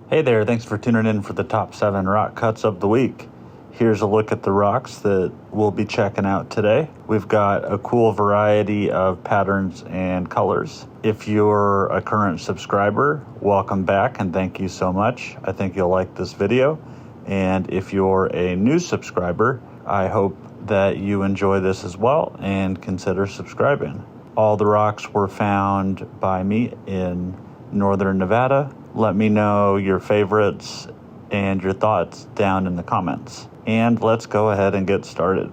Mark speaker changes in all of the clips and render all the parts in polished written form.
Speaker 1: Hey there, thanks for tuning in for the top 7 rock cuts of the week. Here's a look at the rocks that we'll be checking out today. We've got a cool variety of patterns and colors. If you're a current subscriber, welcome back and thank you so much. I think you'll like this video. And if you're a new subscriber, I hope that you enjoy this as well and consider subscribing. All the rocks were found by me in northern Nevada. Let me know your favorites and your thoughts down in the comments. And let's go ahead and get started.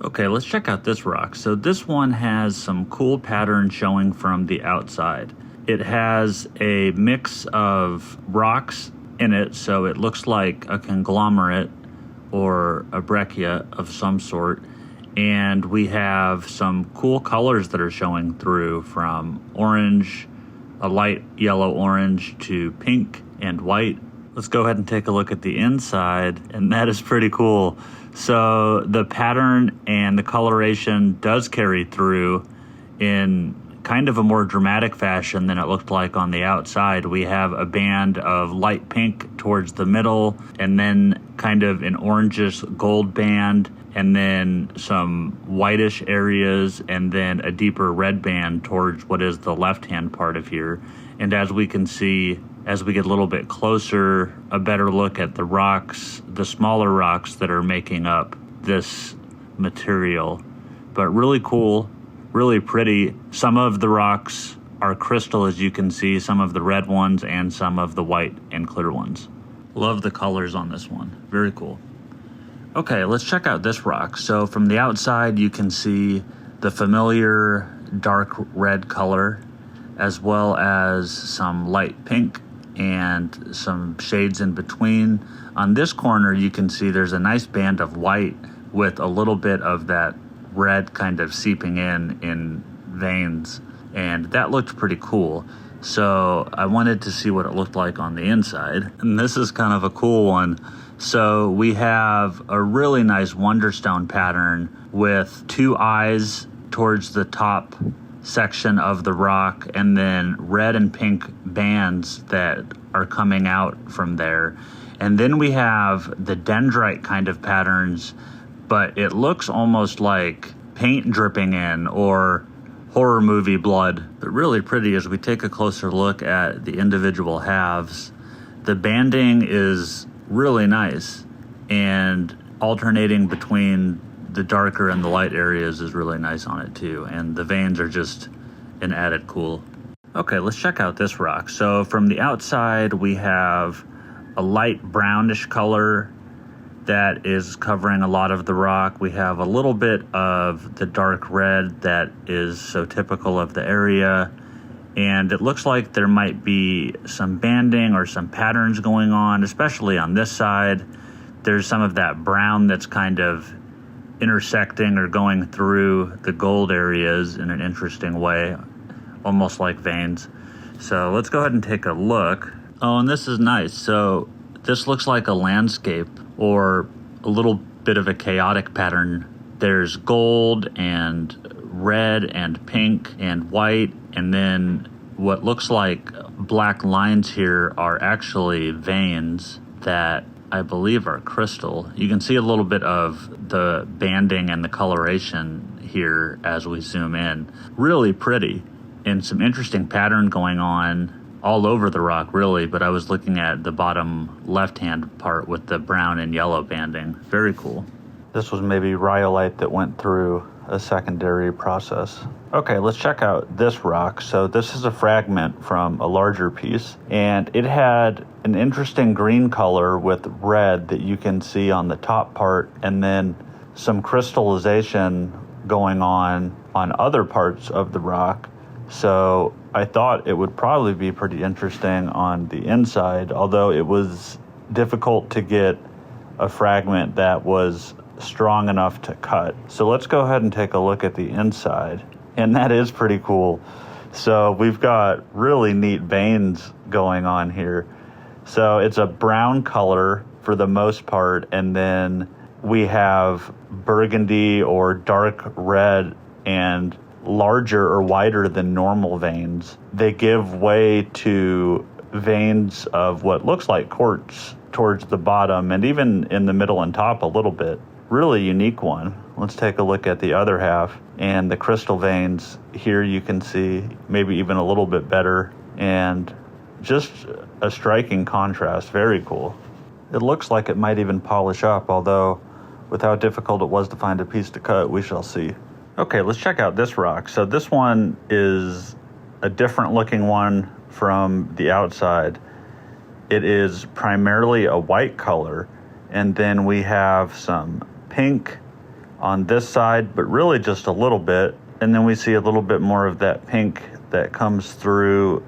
Speaker 1: Okay, let's check out this rock. So this one has some cool patterns showing from the outside. It has a mix of rocks in it, so it looks like a conglomerate or a breccia of some sort. And we have some cool colors that are showing through, from orange, a light yellow orange, to pink and white. Let's go ahead and take a look at the inside, and that is pretty cool. So the pattern and the coloration does carry through in kind of a more dramatic fashion than it looked like on the outside. We have a band of light pink towards the middle, and then kind of an orangish gold band, and then some whitish areas, and then a deeper red band towards what is the left-hand part of here. And as we can see, as we get a little bit closer, a better look at the rocks, the smaller rocks that are making up this material. But really cool, really pretty. Some of the rocks are crystal, as you can see, some of the red ones and some of the white and clear ones. Love the colors on this one, very cool. Okay, let's check out this rock. So from the outside, you can see the familiar dark red color, as well as some light pink and some shades in between. On this corner, you can see there's a nice band of white with a little bit of that red kind of seeping in veins, and that looked pretty cool. So I wanted to see what it looked like on the inside, and this is kind of a cool one. So we have a really nice Wonderstone pattern with 2 eyes towards the top section of the rock, and then red and pink bands that are coming out from there. And then we have the dendrite kind of patterns, but it looks almost like paint dripping in or horror movie blood. But really pretty as we take a closer look at the individual halves. The banding is really nice, and alternating between the darker and the light areas is really nice on it too, and the veins are just an added cool. Okay, let's check out this rock. So from the outside, we have a light brownish color that is covering a lot of the rock. We have a little bit of the dark red that is so typical of the area, and it looks like there might be some banding or some patterns going on, especially on this side. There's some of that brown that's kind of intersecting or going through the gold areas in an interesting way, almost like veins. So let's go ahead and take a look. Oh, and this is nice. So this looks like a landscape or a little bit of a chaotic pattern. There's gold and red and pink and white, and then what looks like black lines here are actually veins that I believe are crystal. You can see a little bit of the banding and the coloration here as we zoom in. Really pretty, and some interesting pattern going on all over the rock really, but I was looking at the bottom left-hand part with the brown and yellow banding. Very cool. This was maybe rhyolite that went through a secondary process. Okay, let's check out this rock. So this is a fragment from a larger piece, and it had an interesting green color with red that you can see on the top part, and then some crystallization going on other parts of the rock. So I thought it would probably be pretty interesting on the inside, although it was difficult to get a fragment that was strong enough to cut. So let's go ahead and take a look at the inside, and that is pretty cool. So we've got really neat veins going on here. So it's a brown color for the most part, and then we have burgundy or dark red and larger or wider than normal veins. They give way to veins of what looks like quartz towards the bottom and even in the middle and top a little bit. Really unique one. Let's take a look at the other half, and the crystal veins here you can see maybe even a little bit better, and just a striking contrast. Very cool. It looks like it might even polish up, although with how difficult it was to find a piece to cut, we shall see. Okay, let's check out this rock. So this one is a different looking one from the outside. It is primarily a white color, and then we have some pink on this side, but really just a little bit. And then we see a little bit more of that pink that comes through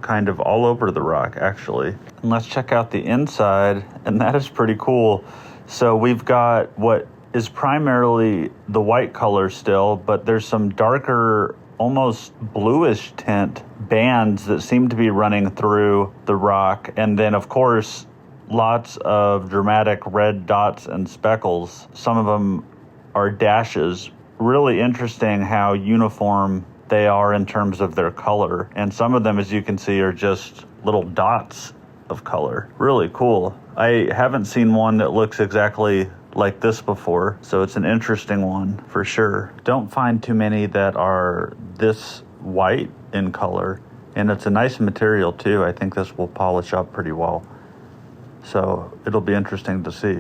Speaker 1: kind of all over the rock, actually. And let's check out the inside, and that is pretty cool. So we've got what is primarily the white color still, but there's some darker, almost bluish tint bands that seem to be running through the rock. And then, of course, lots of dramatic red dots and speckles. Some of them are dashes. Really interesting how uniform they are in terms of their color. And some of them, as you can see, are just little dots of color. Really cool. I haven't seen one that looks exactly like this before, so it's an interesting one for sure. Don't find too many that are this white in color, and it's a nice material too. I think this will polish up pretty well, so it'll be interesting to see,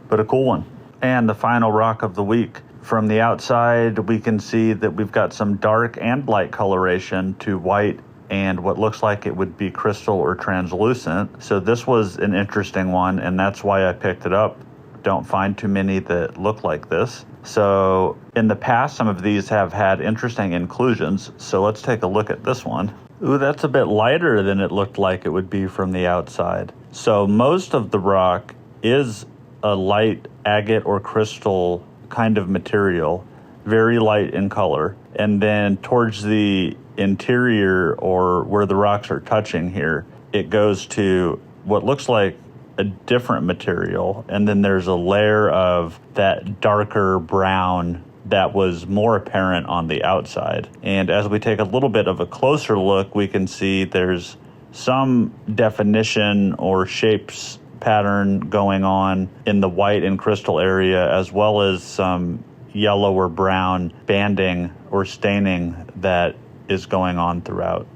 Speaker 1: but a cool one. And the final rock of the week. From the outside, we can see that we've got some dark and light coloration to white and what looks like it would be crystal or translucent. So this was an interesting one, and that's why I picked it up. Don't find too many that look like this. So in the past, some of these have had interesting inclusions. So let's take a look at this one. Ooh, that's a bit lighter than it looked like it would be from the outside. So most of the rock is a light agate or crystal kind of material, very light in color. And then towards the interior, or where the rocks are touching here, it goes to what looks like a different material. And then there's a layer of that darker brown that was more apparent on the outside. And as we take a little bit of a closer look, we can see there's some definition or shapes pattern going on in the white and crystal area, as well as some yellow or brown banding or staining that is going on throughout.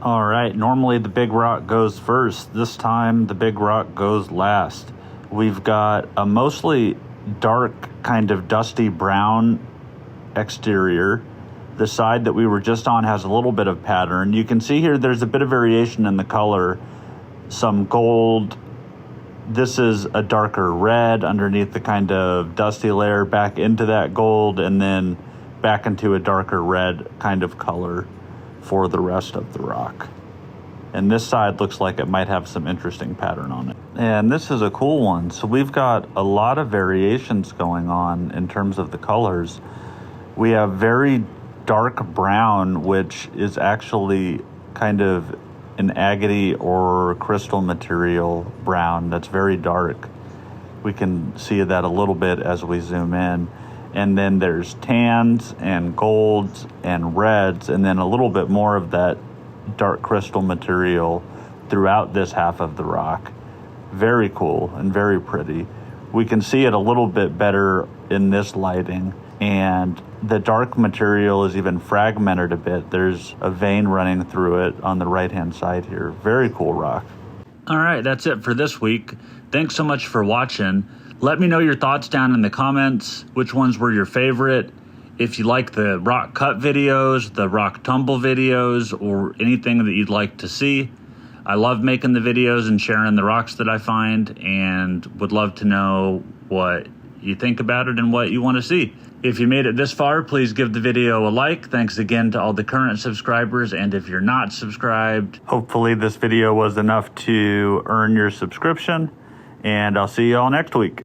Speaker 1: All right, normally the big rock goes first. This time the big rock goes last. We've got a mostly dark, kind of dusty brown exterior. The side that we were just on has a little bit of pattern. You can see here there's a bit of variation in the color. Some gold. This is a darker red underneath the kind of dusty layer, back into that gold, and then back into a darker red kind of color for the rest of the rock. And this side looks like it might have some interesting pattern on it. And this is a cool one. So we've got a lot of variations going on in terms of the colors. We have very dark brown, which is actually kind of an agate or crystal material brown that's very dark. We can see that a little bit as we zoom in. And then there's tans and golds and reds, and then a little bit more of that dark crystal material throughout this half of the rock. Very cool and very pretty. We can see it a little bit better in this lighting, and the dark material is even fragmented a bit. There's a vein running through it on the right-hand side here. Very cool rock. All right, that's it for this week. Thanks so much for watching. Let me know your thoughts down in the comments. Which ones were your favorite? If you like the rock cut videos, the rock tumble videos, or anything that you'd like to see. I love making the videos and sharing the rocks that I find, and would love to know what you think about it and what you want to see. If you made it this far, please give the video a like. Thanks again to all the current subscribers, and if you're not subscribed, hopefully this video was enough to earn your subscription, and I'll see you all next week.